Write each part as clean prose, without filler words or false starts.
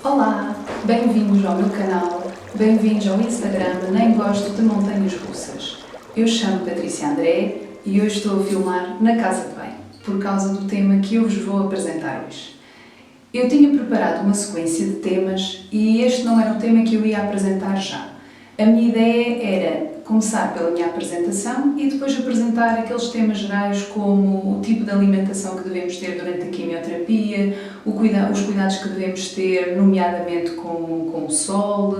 Olá, bem-vindos ao meu canal, bem-vindos ao Instagram Nem Gosto de Montanhas Russas. Eu chamo Patrícia André e hoje estou a filmar na casa de banho, por causa do tema que eu vos vou apresentar hoje. Eu tinha preparado uma sequência de temas e este não era o tema que eu ia apresentar já. A minha ideia era começar pela minha apresentação e depois apresentar aqueles temas gerais como o tipo de alimentação que devemos ter durante a quimioterapia, os cuidados que devemos ter, nomeadamente com o sol,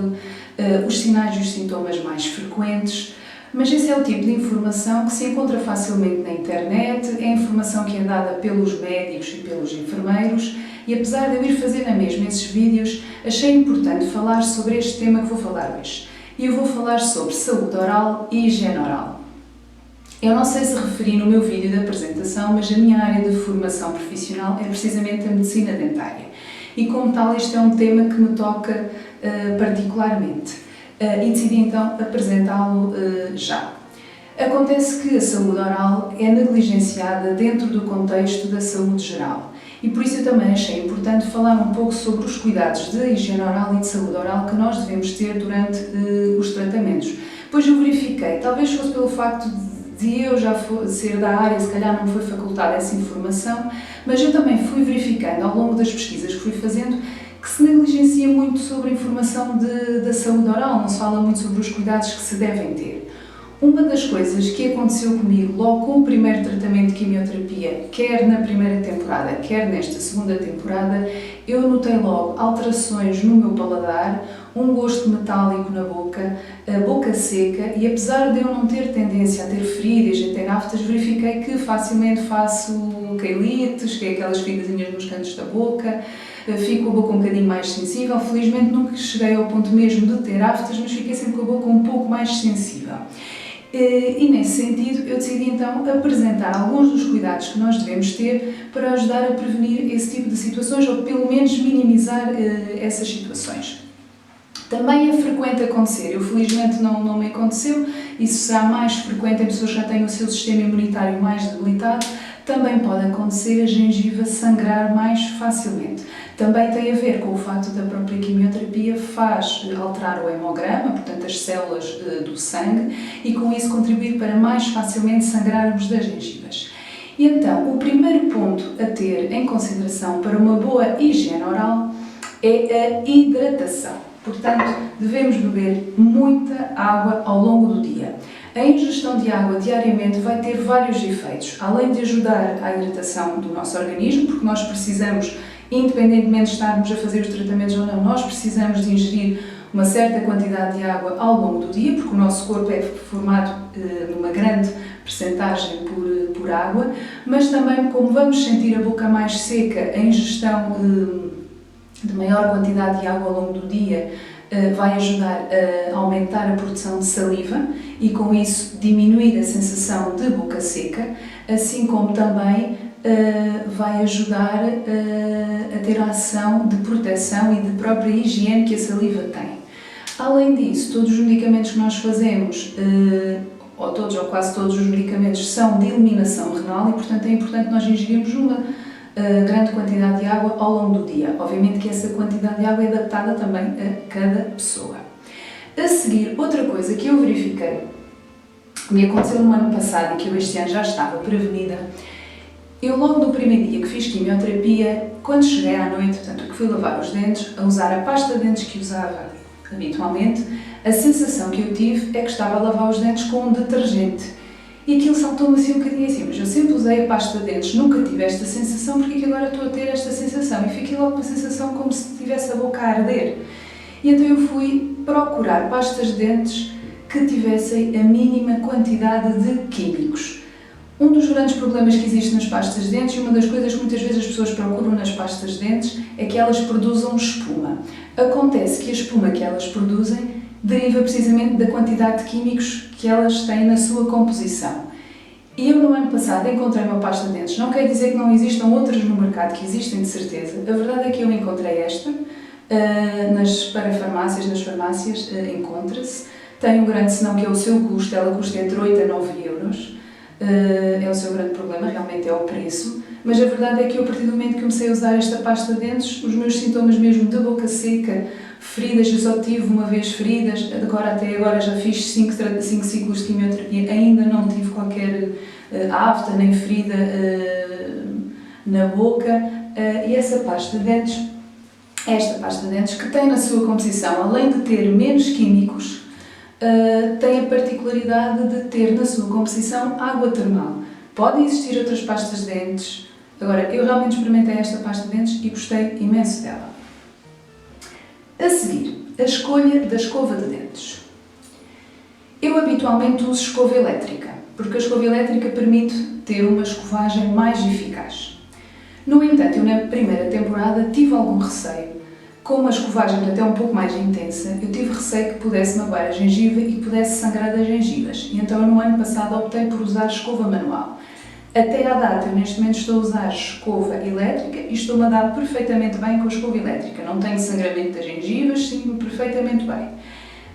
os sinais e os sintomas mais frequentes. Mas esse é o tipo de informação que se encontra facilmente na internet, é informação que é dada pelos médicos e pelos enfermeiros e apesar de eu ir fazer na mesma esses vídeos, achei importante falar sobre este tema que vou falar hoje. E eu vou falar sobre saúde oral e higiene oral. Eu não sei se referi no meu vídeo de apresentação, mas a minha área de formação profissional é precisamente a medicina dentária. E como tal, este é um tema que me toca particularmente. E decidi então apresentá-lo já. Acontece que a saúde oral é negligenciada dentro do contexto da saúde geral. E por isso eu também achei importante falar um pouco sobre os cuidados de higiene oral e de saúde oral que nós devemos ter durante os tratamentos. Pois eu verifiquei, talvez fosse pelo facto de eu já ser da área, se calhar não me foi facultada essa informação, mas eu também fui verificando ao longo das pesquisas que fui fazendo que se negligencia muito sobre a informação da saúde oral, não se fala muito sobre os cuidados que se devem ter. Uma das coisas que aconteceu comigo logo com o primeiro tratamento de quimioterapia, quer na primeira temporada, quer nesta segunda temporada, eu notei logo alterações no meu paladar, um gosto metálico na boca, a boca seca e apesar de eu não ter tendência a ter feridas, a ter aftas, verifiquei que facilmente faço queilites, que é aquelas feridazinhas nos cantos da boca, fico com a boca um bocadinho mais sensível. Felizmente nunca cheguei ao ponto mesmo de ter aftas, mas fiquei sempre com a boca um pouco mais sensível. E nesse sentido eu decidi então apresentar alguns dos cuidados que nós devemos ter para ajudar a prevenir esse tipo de situações ou pelo menos minimizar essas situações. Também é frequente acontecer, eu felizmente não me aconteceu, isso será mais frequente em pessoas que já têm o seu sistema imunitário mais debilitado, também pode acontecer a gengiva sangrar mais facilmente. Também tem a ver com o facto da própria quimioterapia faz alterar o hemograma, portanto as células do sangue, e com isso contribuir para mais facilmente sangrarmos das gengivas. E então, o primeiro ponto a ter em consideração para uma boa higiene oral é a hidratação. Portanto, devemos beber muita água ao longo do dia. A ingestão de água diariamente vai ter vários efeitos, além de ajudar à hidratação do nosso organismo, porque nós precisamos, independentemente de estarmos a fazer os tratamentos ou não, nós precisamos de ingerir uma certa quantidade de água ao longo do dia, porque o nosso corpo é formado numa grande percentagem por água, mas também, como vamos sentir a boca mais seca, a ingestão de maior quantidade de água ao longo do dia vai ajudar a aumentar a produção de saliva e com isso diminuir a sensação de boca seca, assim como também vai ajudar a ter a ação de proteção e de própria higiene que a saliva tem. Além disso, todos os medicamentos que nós fazemos, ou todos ou quase todos os medicamentos, são de eliminação renal e portanto é importante nós ingerirmos uma grande quantidade de água ao longo do dia. Obviamente que essa quantidade de água é adaptada também a cada pessoa. A seguir, outra coisa que eu verifiquei, me aconteceu no ano passado e que eu este ano já estava prevenida, eu logo no primeiro dia que fiz quimioterapia, quando cheguei à noite, portanto que fui lavar os dentes, a usar a pasta de dentes que usava habitualmente, a sensação que eu tive é que estava a lavar os dentes com um detergente. E aquilo saltou-me assim um bocadinho assim, mas eu sempre usei a pasta de dentes, nunca tive esta sensação, porque é que agora estou a ter esta sensação? E fiquei logo com a sensação como se tivesse a boca a arder. E então eu fui procurar pastas de dentes que tivessem a mínima quantidade de químicos. Um dos grandes problemas que existe nas pastas de dentes, e uma das coisas que muitas vezes as pessoas procuram nas pastas de dentes, é que elas produzam espuma. Acontece que a espuma que elas produzem deriva precisamente da quantidade de químicos que elas têm na sua composição. E eu no ano passado encontrei uma pasta de dentes, não quer dizer que não existam outras no mercado, que existem de certeza. A verdade é que eu encontrei esta, nas farmácias encontra-se, tem um grande senão que é o seu custo, ela custa entre 8 a 9 euros. é o seu grande problema, realmente é o preço, mas a verdade é que eu, a partir do momento que comecei a usar esta pasta de dentes, os meus sintomas mesmo de boca seca, feridas, eu só tive uma vez feridas, até agora já fiz 5 ciclos de quimioterapia, ainda não tive qualquer afta nem ferida na boca, e esta pasta de dentes, que tem na sua composição, além de ter menos químicos, tem a particularidade de ter na sua composição água termal. Podem existir outras pastas de dentes, agora eu realmente experimentei esta pasta de dentes e gostei imenso dela. A seguir, a escolha da escova de dentes. Eu habitualmente uso escova elétrica, porque a escova elétrica permite ter uma escovagem mais eficaz. No entanto, eu na primeira temporada tive algum receio. Como a escovagem até um pouco mais intensa, eu tive receio que pudesse magoar a gengiva e que pudesse sangrar das gengivas. E então, no ano passado, optei por usar escova manual. Até à data, eu neste momento estou a usar escova elétrica e estou-me a dar perfeitamente bem com a escova elétrica. Não tenho sangramento das gengivas, sinto-me perfeitamente bem.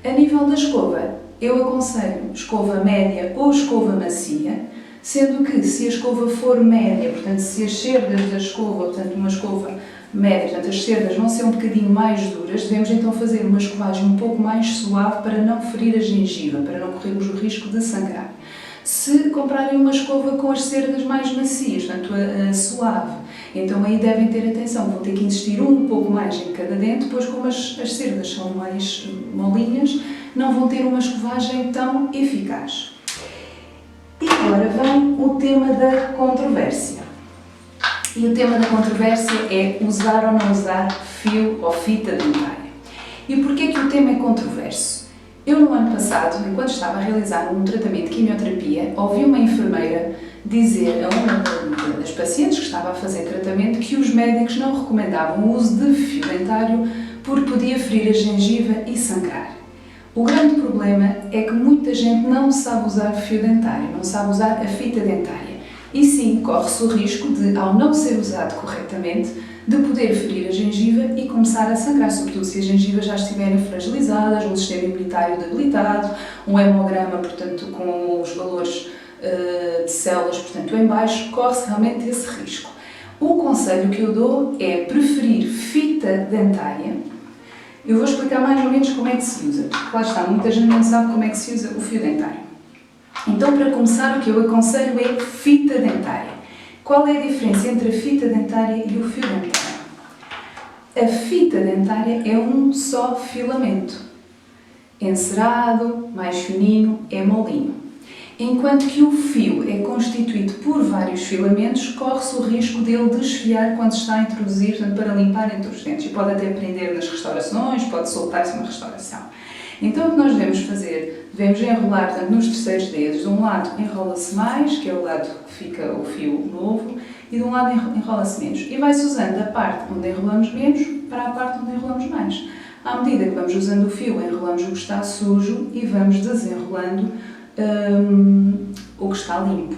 A nível da escova, eu aconselho escova média ou escova macia, sendo que se a escova for média, portanto, se as cerdas da escova, portanto, uma escova média, portanto, as cerdas vão ser um bocadinho mais duras, devemos então fazer uma escovagem um pouco mais suave para não ferir a gengiva, para não corrermos o risco de sangrar. Se comprarem uma escova com as cerdas mais macias, portanto, a suave, então aí devem ter atenção, vão ter que insistir um pouco mais em cada dente, pois como as cerdas são mais molinhas, não vão ter uma escovagem tão eficaz. E agora vem o tema da controvérsia. E o tema da controvérsia é usar ou não usar fio ou fita dentária. E porquê que o tema é controverso? Eu, no ano passado, enquanto estava a realizar um tratamento de quimioterapia, ouvi uma enfermeira dizer a uma das pacientes que estava a fazer tratamento que os médicos não recomendavam o uso de fio dentário porque podia ferir a gengiva e sangrar. O grande problema é que muita gente não sabe usar fio dentário, não sabe usar a fita dentária. E sim, corre-se o risco de, ao não ser usado corretamente, de poder ferir a gengiva e começar a sangrar, sobretudo se as gengivas já estiverem fragilizadas, um sistema imunitário debilitado, um hemograma, portanto, com os valores de células, portanto, em baixo, corre-se realmente esse risco. O conselho que eu dou é preferir fita dentária. Eu vou explicar mais ou menos como é que se usa, porque lá está, muita gente não sabe como é que se usa o fio dentário. Então, para começar, o que eu aconselho é fita dentária. Qual é a diferença entre a fita dentária e o fio dentário? A fita dentária é um só filamento, encerado, mais fininho, é molinho. Enquanto que o fio é constituído por vários filamentos, corre-se o risco dele desfiar quando se está a introduzir, portanto, para limpar entre os dentes. E pode até prender nas restaurações, pode soltar-se na restauração. Então, o que nós devemos fazer? Devemos enrolar, portanto, nos terceiros dedos. De um lado enrola-se mais, que é o lado que fica o fio novo, e de um lado enrola-se menos. E vai-se usando a parte onde enrolamos menos para a parte onde enrolamos mais. À medida que vamos usando o fio, enrolamos o que está sujo e vamos desenrolando o que está limpo.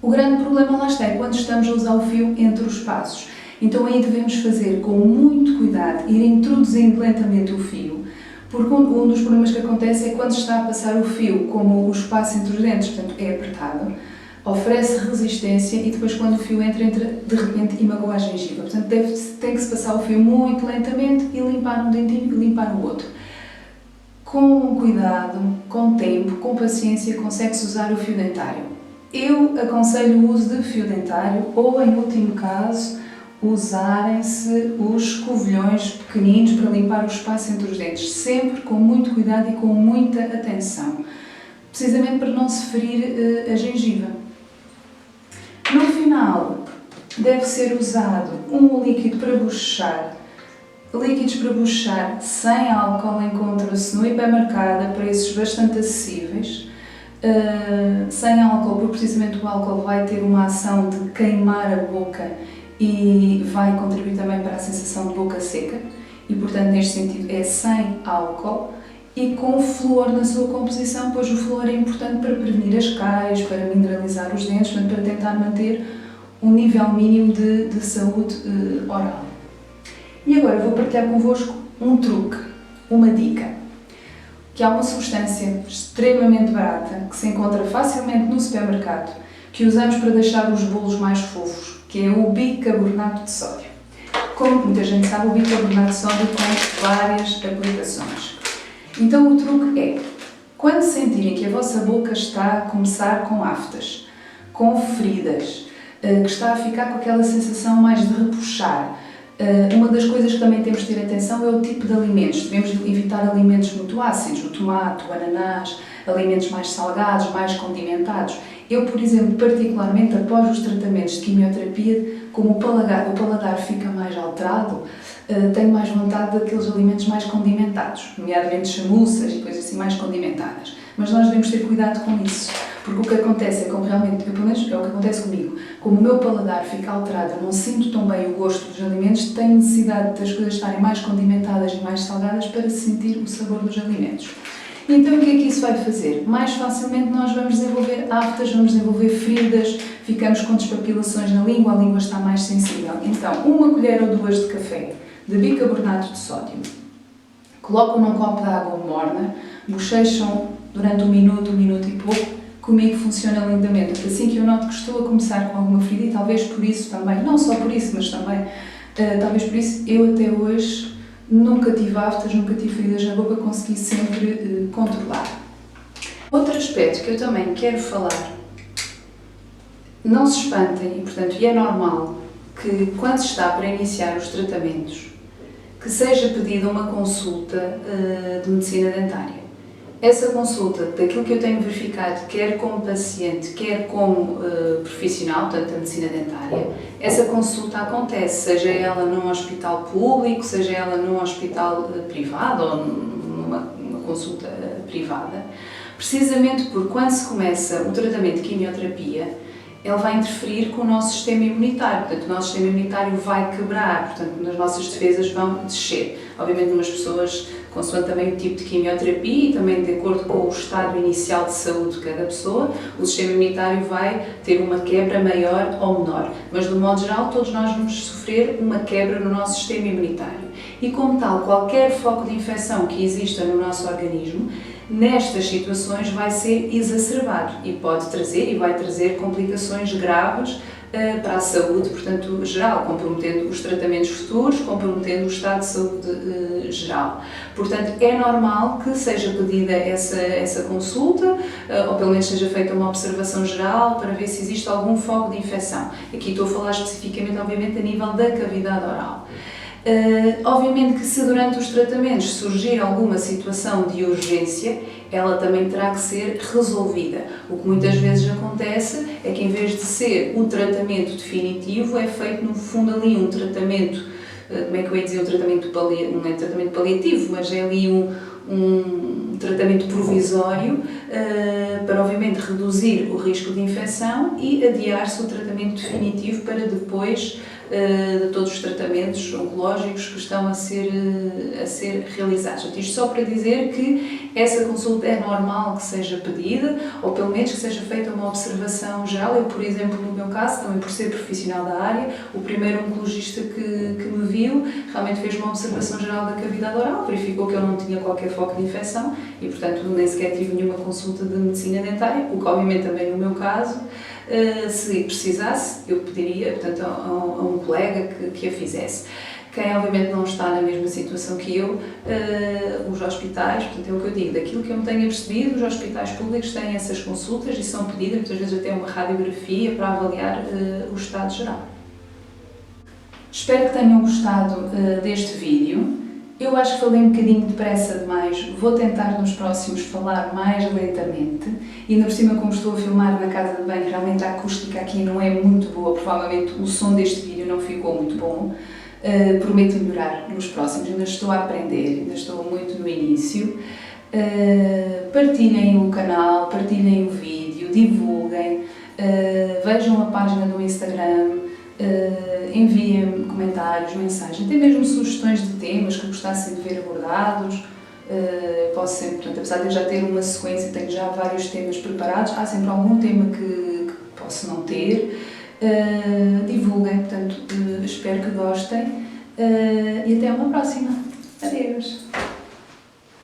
O grande problema lá está é quando estamos a usar o fio entre os passos. Então aí devemos fazer com muito cuidado, ir introduzindo lentamente o fio, porque um dos problemas que acontece é quando está a passar o fio, como o espaço entre os dentes, portanto, é apertado, oferece resistência e depois quando o fio entra de repente e magoa a gengiva. Portanto, tem que se passar o fio muito lentamente e limpar um dentinho e limpar o outro. Com cuidado, com tempo, com paciência, consegue-se usar o fio dentário. Eu aconselho o uso de fio dentário ou, em último caso, usarem-se os escovilhões pequeninos para limpar o espaço entre os dentes, sempre com muito cuidado e com muita atenção, precisamente para não se ferir a gengiva. No final, deve ser usado um líquido para bochechar. Líquidos para bochechar sem álcool encontram-se no hipermercado a preços bastante acessíveis. Sem álcool, porque precisamente o álcool vai ter uma ação de queimar a boca e vai contribuir também para a sensação de boca seca e, portanto, neste sentido é sem álcool e com flúor na sua composição, pois o flúor é importante para prevenir as cáries, para mineralizar os dentes, portanto, para tentar manter um nível mínimo de saúde oral. E agora vou partilhar convosco um truque, uma dica. que há uma substância extremamente barata, que se encontra facilmente no supermercado, que usamos para deixar os bolos mais fofos, que é o bicarbonato de sódio. Como muita gente sabe, o bicarbonato de sódio tem várias aplicações. Então o truque é, quando sentirem que a vossa boca está a começar com aftas, com feridas, que está a ficar com aquela sensação mais de repuxar, uma das coisas que também temos de ter atenção é o tipo de alimentos. Devemos evitar alimentos muito ácidos, o tomate, o ananás, alimentos mais salgados, mais condimentados. Eu, por exemplo, particularmente após os tratamentos de quimioterapia, como o paladar fica mais alterado, tenho mais vontade daqueles alimentos mais condimentados, nomeadamente chamuças e coisas assim mais condimentadas. Mas nós devemos ter cuidado com isso, porque o que acontece é como realmente, pelo menos é o que acontece comigo, como o meu paladar fica alterado, eu não sinto tão bem o gosto dos alimentos, tenho necessidade das coisas estarem mais condimentadas e mais salgadas para sentir o sabor dos alimentos. Então, o que é que isso vai fazer? Mais facilmente nós vamos desenvolver aftas, vamos desenvolver feridas, ficamos com despapilações na língua, a língua está mais sensível. Então, 1 ou 2 colheres de café de bicarbonato de sódio, colocam num copo de água morna, bochecham durante 1 minuto e pouco, comigo funciona lindamente. Assim que eu noto que estou a começar com alguma ferida, e talvez por isso também, não só por isso, mas também, talvez por isso, eu até hoje nunca tive aftas, nunca tive feridas na boca, consegui sempre controlar. Outro aspecto que eu também quero falar, não se espantem, e portanto, é normal que quando se está para iniciar os tratamentos, que seja pedida uma consulta de medicina dentária. Essa consulta, daquilo que eu tenho verificado, quer como paciente, quer como profissional, portanto, da medicina dentária, essa consulta acontece, seja ela num hospital público, seja ela num hospital privado ou numa consulta privada, precisamente porque quando se começa o tratamento de quimioterapia, ele vai interferir com o nosso sistema imunitário, portanto, o nosso sistema imunitário vai quebrar, portanto, as nossas defesas vão descer. Obviamente, numas pessoas, consoante também o tipo de quimioterapia e também de acordo com o estado inicial de saúde de cada pessoa, o sistema imunitário vai ter uma quebra maior ou menor. Mas, de um modo geral, todos nós vamos sofrer uma quebra no nosso sistema imunitário. E, como tal, qualquer foco de infecção que exista no nosso organismo, nestas situações vai ser exacerbado e pode trazer e vai trazer complicações graves para a saúde, portanto, geral, comprometendo os tratamentos futuros, comprometendo o estado de saúde geral. Portanto, é normal que seja pedida essa consulta, ou pelo menos seja feita uma observação geral para ver se existe algum foco de infecção. Aqui estou a falar especificamente, obviamente, a nível da cavidade oral. Obviamente que se durante os tratamentos surgir alguma situação de urgência, ela também terá que ser resolvida. O que muitas vezes acontece é que em vez de ser um tratamento definitivo, é feito no fundo ali um tratamento, como é que eu ia dizer, um tratamento paliativo, não é tratamento paliativo, mas é ali um tratamento provisório para obviamente reduzir o risco de infecção e adiar-se o tratamento definitivo para depois de todos os tratamentos oncológicos que estão a ser realizados. Isto só para dizer que essa consulta é normal que seja pedida, ou pelo menos que seja feita uma observação geral. Eu, por exemplo, no meu caso, também por ser profissional da área, o primeiro oncologista que me viu realmente fez uma observação geral da cavidade oral, verificou que eu não tinha qualquer foco de infecção e, portanto, nem sequer tive nenhuma consulta de medicina dentária, o que obviamente também no meu caso, se precisasse, eu pediria, portanto, a um colega que a fizesse. Quem obviamente não está na mesma situação que eu, os hospitais, portanto é o que eu digo, daquilo que eu me tenho percebido, os hospitais públicos têm essas consultas e são pedidas, muitas vezes até uma radiografia para avaliar o estado geral. Espero que tenham gostado deste vídeo. Eu acho que falei um bocadinho depressa demais, vou tentar nos próximos falar mais lentamente e ainda por cima, como estou a filmar na casa de banho, realmente a acústica aqui não é muito boa, provavelmente o som deste vídeo não ficou muito bom. Prometo melhorar nos próximos, ainda estou a aprender, ainda estou muito no início. Partilhem o canal, partilhem o vídeo, divulguem, vejam a página do Instagram, enviem-me comentários, mensagens, até mesmo sugestões de temas que gostassem de ver abordados. Posso sempre, portanto, apesar de eu já ter uma sequência, tenho já vários temas preparados, há sempre algum tema que posso não ter. Divulguem, portanto, espero que gostem e até uma próxima. Adeus!